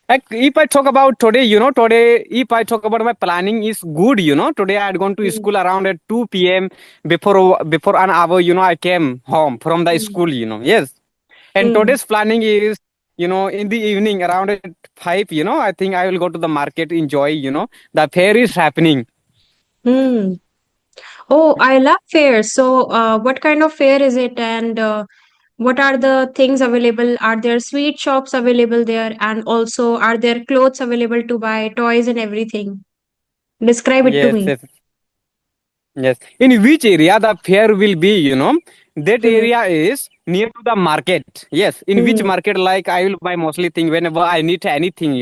If I talk about today, today, if I talk about my planning is good, today I had gone to Mm. school around at 2 p.m. Before an hour, I came home from the Mm. school, yes. And Mm. today's planning is, in the evening around at 5, I think I will go to the market, enjoy, the fair is happening. Mm. Oh, I love fairs. So, what kind of fair is it, and what are the things available? Are there sweet shops available there, and also are there clothes available to buy, toys and everything? Describe it to Yes, me. yes. Yes. In which area the fair will be, that Mm. area is near to the market. Yes. In which Mm. market, like I will buy mostly thing whenever I need anything,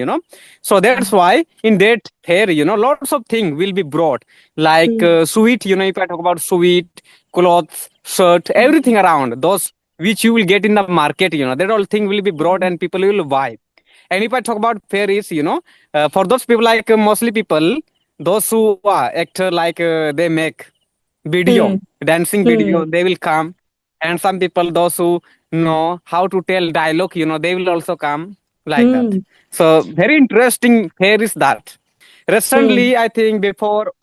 So Yeah. that's why in that fair, lots of things will be brought. Like Mm. sweet, if I talk about sweet, clothes, shirt, everything around. Those which you will get in the market, that all thing will be brought Mm. and people will buy. And if I talk about fair is, for those people like mostly people, those who are actor like they make video, Mm. dancing video, Mm. they will come. And some people, those who know how to tell dialogue, they will also come like that. Mm. So very interesting fair is that. Mm. Recently, I think before,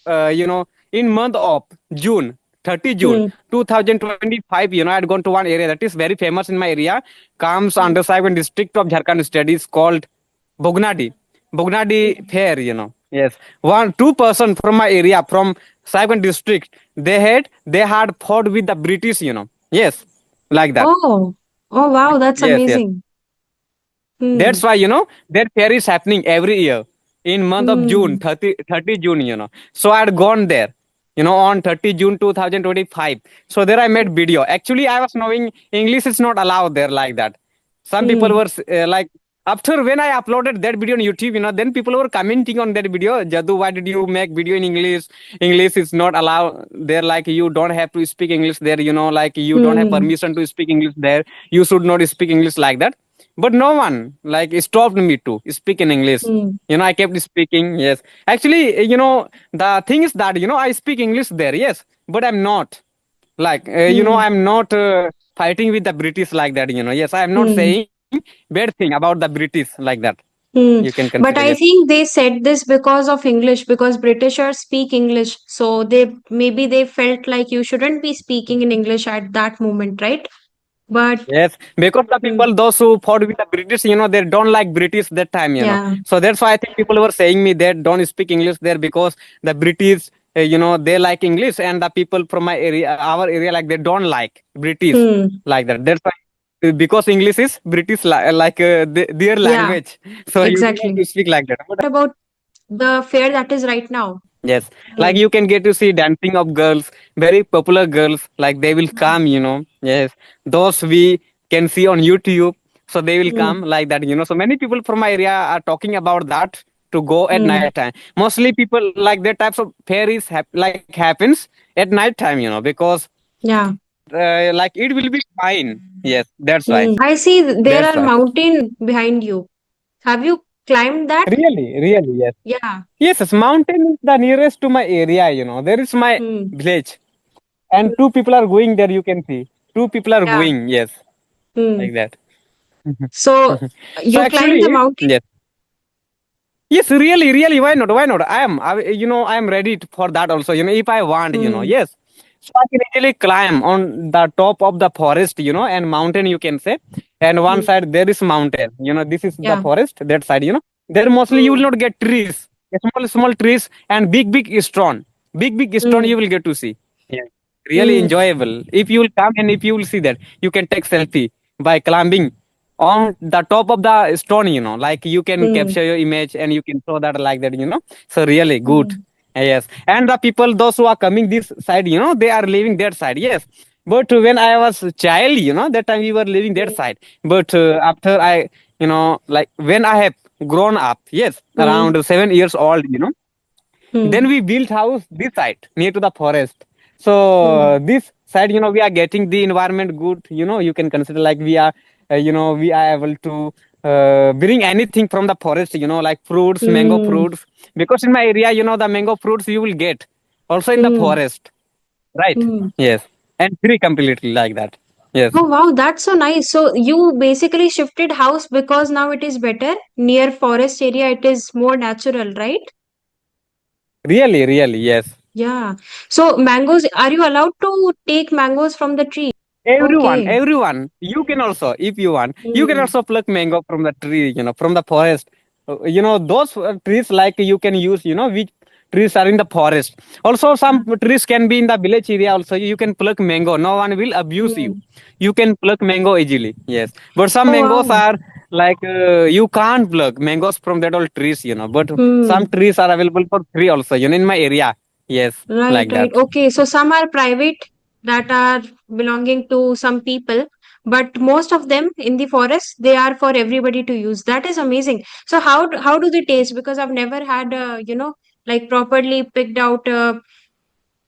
in month of June, 30 June Mm. 2025, I had gone to one area that is very famous in my area, comes Mm. under Saigon district of Jharkhand state, is called Bugnadi. Bugnadi fair, Yes. 2 person from my area, from Saigon district, they had fought with the British, Yes. Like that. Oh, oh wow, that's Yes, yes. amazing. That's Mm. why, that fair is happening every year in month of June, Mm. 30 June, So I had gone there, on 30 June 2025. So there I made video. Actually, I was knowing English is not allowed there like that. Some people Mm. were like, after when I uploaded that video on YouTube, then people were commenting on that video, Jadu, why did you make video in English? English is not allowed there. Like you don't have to speak English there, like you don't have Mm. permission to speak English there. You should not speak English like that, but no one like stopped me to speak in English. Mm. I kept speaking. Yes, actually, the thing is that I speak English there. Yes, but I'm not like Mm. I'm not fighting with the British like that. Yes, I'm not Mm. saying bad thing about the British like that. Hmm. You can But consider. I Yes. think they said this because of English, because Britishers speak English. So they felt like you shouldn't be speaking in English at that moment, right? But Yes, because the hmm, people, those who fought with the British, they don't like British that time, yeah. So that's why I think people were saying me that don't speak English there because the British, they like English, and the people from my area, our area, like they don't like British Hmm. like that. That's why, because English is British like their Yeah, language, so you don't have exactly. to speak like that. But What about the fair that is right now? yes, like Hmm. you can get to see dancing of girls, very popular girls, like they will come, Yes, those we can see on YouTube, so they will Hmm. come like that, So many people from my area are talking about that to go at Hmm. night time. Mostly people like that types of fairies like happens at night time, because Yeah. like it will be fine. Yes, that's why. Hmm. I see there That's are why. mountain behind you. Have you climbed that? Really, really, yes. Yeah. Yes, yes, mountain is the nearest to my area, There is my Hmm. village. And two people are going there, you can see. Two people are Yeah. going, yes, Hmm. like that. So So you climbed the actually, mountain? yes. Yes, really, really. Why not? Why not? I am ready for that also. If I want, Hmm. yes. So I can easily climb on the top of the forest, and mountain, you can say. And one Hmm. side there is mountain. This is the Yeah. forest. That side, there mostly you will Hmm. not get trees, small, small trees, and big, big stone. Big stone Hmm. you will get to see. Yeah. Really Hmm. enjoyable. If you will come and if you will see that, you can take selfie by climbing on the top of the stone, like you can Hmm. capture your image and you can show that like that, so really good. Hmm. Yes, and the people, those who are coming this side, they are living that side. Yes, but when I was a child, that time we were living that side. But after I, like when I have grown up, yes, Hmm. around 7 years old, then Hmm. we built house this side near to the forest. So Hmm. this side, we are getting the environment good. You can consider like we are, we are able to bring anything from the forest. Like fruits, mango Hmm. fruits. Because in my area, the mango fruits you will get also in the Hmm. forest, right? Hmm. Yes, and free completely like that. Yes. Oh wow, that's so nice. So you basically shifted house because now it is better near forest area. It is more natural, right? Really, really, yes. Yeah. So mangoes, are you allowed to take mangoes from the tree? Everyone, Okay. everyone. You can also, if you want, you can Hmm. also pluck mango from the tree, from the forest. Those trees like you can use, which trees are in the forest. Also, some trees can be in the village area. Also, you can pluck mango. No one will abuse you. Hmm. You can pluck mango easily. Yes, but some Oh mangoes wow. are like you can't pluck mangoes from that all trees. But some Hmm. trees are available for free also. In my area. Yes, Right, like right. that. Okay. So some are private that are belonging to some people, but most of them in the forest, they are for everybody to use. That is amazing. So how do they taste? Because I've never had like properly picked out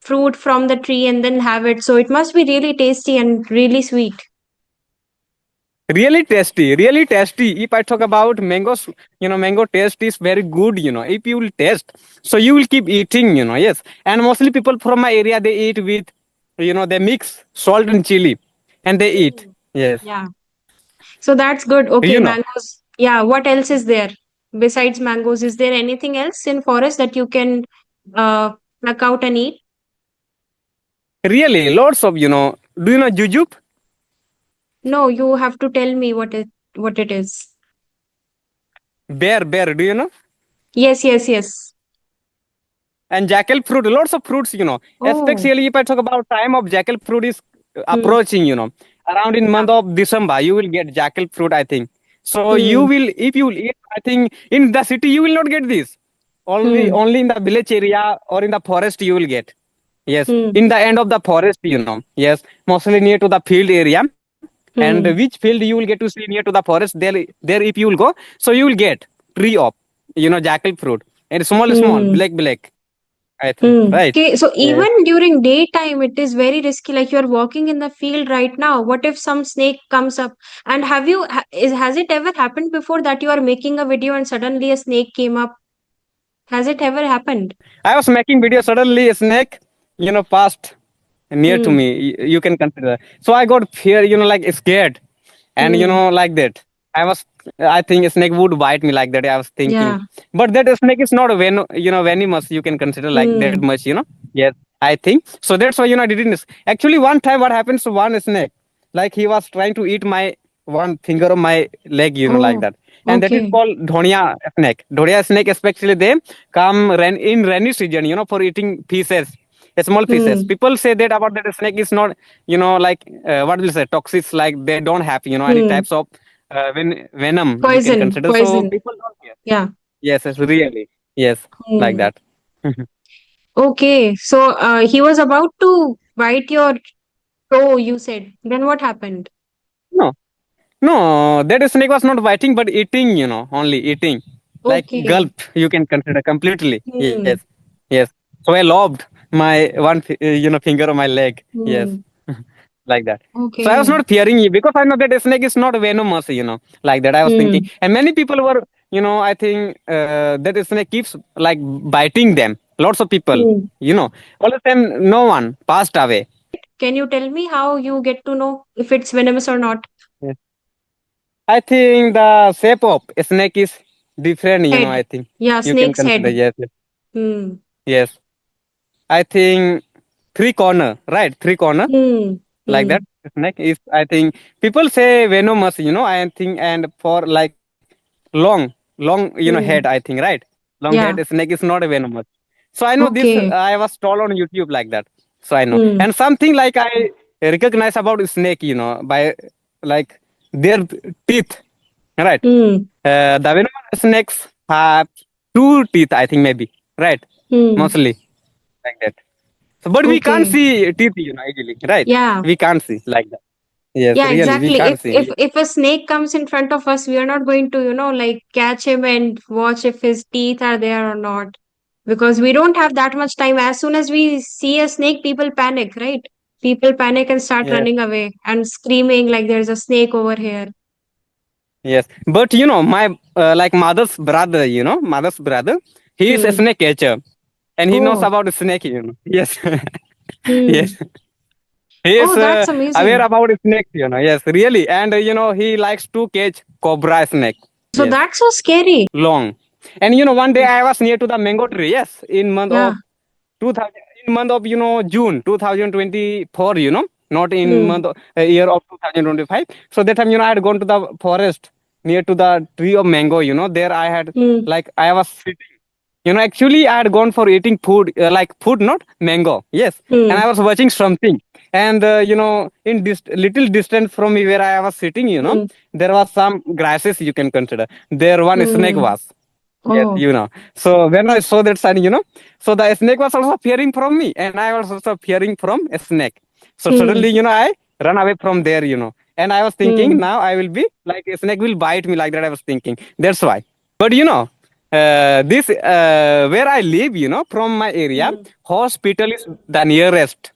fruit from the tree and then have it. So it must be really tasty and really sweet. Really tasty, really tasty. If I talk about mangoes, mango taste is very good. If you will taste, so you will keep eating. Yes. And mostly people from my area they eat with, they mix salt and chili, and they eat. Mm. Yes. Yeah. So that's good. You Okay, know, mangoes. Yeah, what else is there besides mangoes? Is there anything else in forest that you can uh pluck out and eat? really, lots of. Do you know jujube? No, you have to tell me what it is. Bear, bear. Do you know? Yes, yes, yes. And jackal fruit, lots of fruits. Oh. Especially if I talk about time of jackal fruit is Hmm. approaching. Around in Yeah. month of December, you will get jackal fruit, I think. So you Hmm. will, if you will eat, I think in the city you will not get this. Only, Hmm. only in the village area or in the forest you will get. Yes, Hmm. in the end of the forest, Yes, mostly near to the field area. And which Hmm. field you will get to see near to the forest, there if you will go, so you will get tree of, jackal fruit. And small, small, Hmm. black, black. I think, Hmm. right? Okay, so Yes. even during daytime, it is very risky. Like you're walking in the field right now. What if some snake comes up? And has it ever happened before that you are making a video and suddenly a snake came up? Has it ever happened? I was making video, suddenly a snake, passed near to Hmm. me. You can consider. So I got fear, like scared, and Hmm. like that. I was, I think a snake would bite me like that. I was thinking, Yeah. but that snake is not venomous. You can consider like that Hmm. much. Yes, I think so. That's why I didn't. Actually, one time what happens to one snake, like he was trying to eat my one finger of my leg, like Oh, that, and that is okay. called Dhonia snake. Dhonia snake, especially they come in rainy season, for eating fishes, small fishes. Hmm. People say that about that snake is not, like what will say, toxic, like they don't have, any Hmm. types of venom you can Poison. consider. So Poison. people don't care. Yeah. Yes, yes, really, yes, like Hmm. that. Okay. So he was about to bite your toe, you said. Then what happened? No, no, that snake was not biting, but eating, only eating. Like Okay. gulp, you can consider completely. Yes, Hmm. yes. So I lobbed my one, finger on my leg. Yes, Hmm. like that. So I was Okay. not fearing it because I know that a snake is not venomous, like that. I was thinking. Hmm. And many people were, I think that a snake keeps like biting them. Lots of people, Hmm. all the time, no one passed away. Can you tell me how you get to know if it's venomous or not? Yes. I think the shape of a snake is different, Head. I think. Yeah, You can snake's consider, head. yes, yes. Hmm. Yes. I think three corner, right? Three corner, Hmm. like Hmm. that. Snake is, I think, people say venomous, I think, and for like long, head, I Hmm. think, right? Long head, Yeah. snake is not a venomous. So I know this, Okay. I was told on YouTube like that. So I know. Hmm. And something like I recognize about snake, by like their teeth, right? Hmm. The venomous snakes have two teeth, I think, maybe, right? Hmm. Mostly like that. So, but we can't Okay. see teeth, easily, right? Yeah. We can't see like that. Yes, Yeah, really, we exactly. can't If see. if a snake comes in front of us, we are not going to, like catch him and watch if his teeth are there or not. Because we don't have that much time. As soon as we see a snake, people panic, right? People panic and start Yes, running away and screaming like there's a snake over here. yes. But my like mother's brother, he is a Hmm. snake catcher, and he knows Oh. about the snake. Yes, Hmm. yes. He is Oh, that's aware amazing. about snakes, Yes, really. And, he likes to catch cobra snake. So Yes, that's so scary. long. And, one day I was near to the mango tree. Yes, in month Yeah. of 2000, in month of, June 2024, not in Hmm. month, year of 2025. So that time, I had gone to the forest near to the tree of mango, there I had, Hmm. like, I was sitting. Actually, I had gone for eating food, like food, not mango. Yes, and Hmm. I was watching something, and in this little distance from me where I was sitting, Hmm. there was some grasses you can consider. There one snake Hmm. was. Yes, Oh. So when I saw that sign, so the snake was also appearing from me, and I was also appearing from a snake. So Hmm. suddenly, I run away from there, and I was thinking, Hmm. now I will be like a snake will bite me like that. I was thinking. That's why. But this where I live, from my area, Hmm. hospital is the nearest.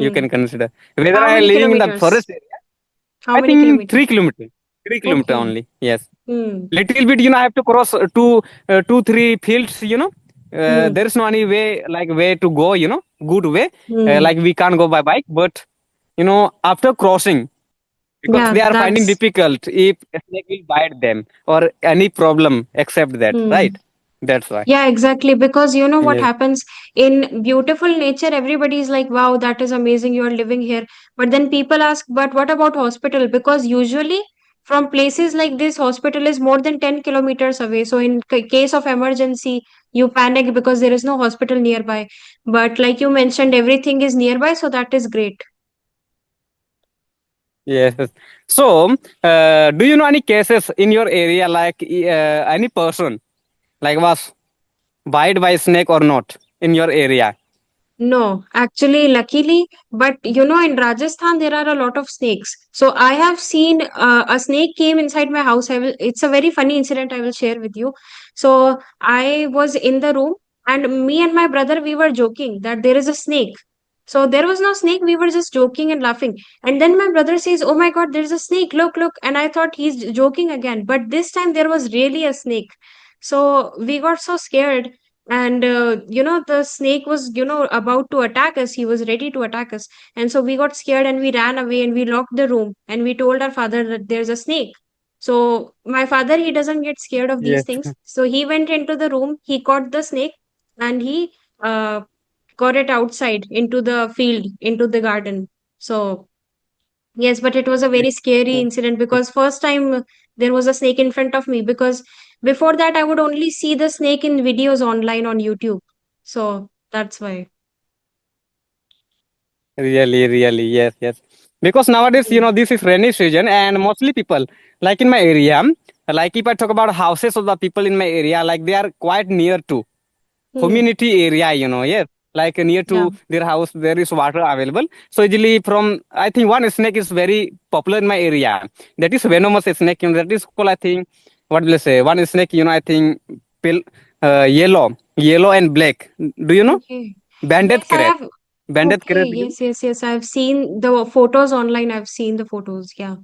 You Hmm. can consider whether How I am many living in the kilometers? forest area. How I many think kilometers? 3 kilometers. 3 kilometer Okay. only. Yes, Hmm. little bit. I have to cross two, three fields. Hmm. There is no any way like way to go. Good way. Hmm. Like we can't go by bike, but after crossing because Yeah, they are finding that's difficult if a snake will bite them or any problem except that, hmm. right? That's why. Yeah, exactly. Because you know what Yes. happens in beautiful nature, everybody is like, wow, that is amazing. You are living here. But then people ask, but what about hospital? Because usually from places like this, hospital is more than 10 kilometers away. So in case of emergency, you panic because there is no hospital nearby. But like you mentioned, everything is nearby. So that is great. Yes. So, do you know any cases in your area like any person like was bite by snake or not in your area? No, actually, luckily, but you know, in Rajasthan there are a lot of snakes. So I have seen a snake came inside my house. It's a very funny incident I will share with you. So I was in the room, and me and my brother we were joking that there is a snake. So there was no snake. We were just joking and laughing. And then my brother says, "Oh my God, there's a snake! Look, look!" And I thought he's joking again, but this time there was really a snake. So we got so scared, and you know, the snake was, you know, about to attack us. He was ready to attack us, and so we got scared and we ran away and we locked the room and we told our father that there's a snake. So my father, he doesn't get scared of these Yes. things, so he went into the room, he caught the snake, and he uh, got it outside into the field, into the garden. So yes, but it was a very scary incident because first time there was a snake in front of me, because before that I would only see the snake in videos online on YouTube. So that's why. Really, really, yes, yes. Because nowadays, Hmm. this is rainy season, and mostly people, like in my area, like if I talk about houses of the people in my area, like they are quite near to Hmm. community area, yes, like near Yeah. to their house, there is water available. So easily from, I think one snake is very popular in my area. That is venomous snake, that is called, I think, what will I say? One snake, I think, pill, yellow and black. Do you know? Okay. Banded Yes, I crate. have. Banded Okay. crate. Yes, yes, yes. I've seen the photos online. I've seen the photos. Yeah.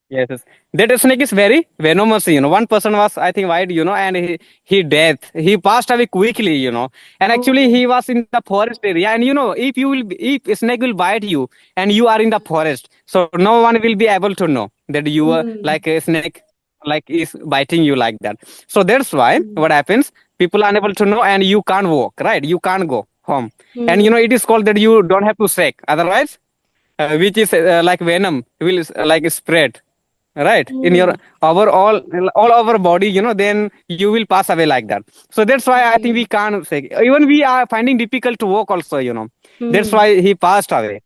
Yes, yes. That snake is very venomous. One person was, I think, white, and he dead. He passed away quickly, And actually, Oh. he was in the forest area. And if if a snake will bite you, and you are in the forest, so no one will be able to know that you are Hmm. like a snake, like is biting you like that. So that's why Hmm. what happens? People are unable to know, and you can't walk, right? You can't go home, and Hmm. it is called that you don't have to shake. Otherwise, which is like venom will like spread right in your Hmm. our all over body, then you will pass away like that. So that's why I think Okay. we can't say, even we are finding difficult to walk also, that's Hmm. why he passed away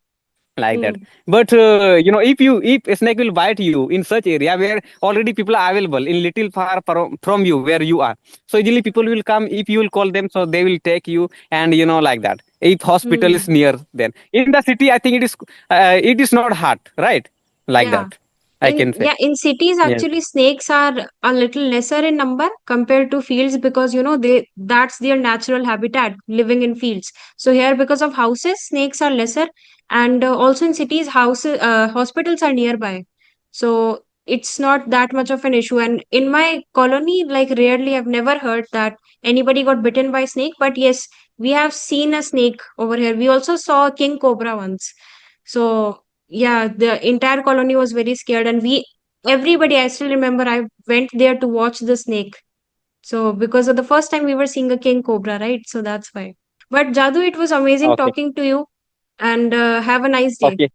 like that. Hmm. But if a snake will bite you in such area where already people are available in little far from you where you are, so easily people will come. If you will call them, so they will take you, and like that. If hospital is Hmm. near, then in the city I think it is not hard, right? Like Yeah. that I can say. In cities Yes. actually snakes are a little lesser in number compared to fields, because you know they that's their natural habitat, living in fields. So here, because of houses, snakes are lesser, and also in cities houses, hospitals are nearby, so it's not that much of an issue. And in my colony, like, rarely, I've never heard that anybody got bitten by snake, but yes, we have seen a snake over here. We also saw a king cobra once. So yeah, the entire colony was very scared, and everybody, I still remember, I went there to watch the snake. So because of the first time we were seeing a king cobra, right? So that's why. But Jadu, it was amazing Okay. talking to you, and have a nice day. Okay.